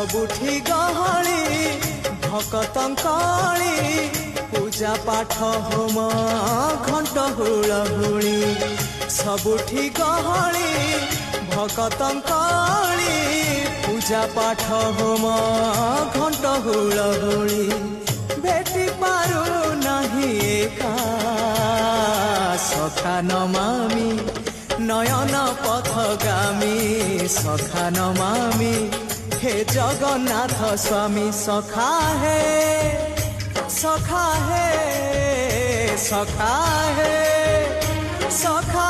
सबुठी गहली भकतंकली पूजा पाठ होम घंट हुलहुली सबुठी गहली भकतंकली पूजा पाठ होम घंट हुलहुली भेटी पारु नहीं एका सखा नमामि नयन पथगामी सखा नमामि हे जगन्नाथ स्वामी सखा है सखा है सखा है सखा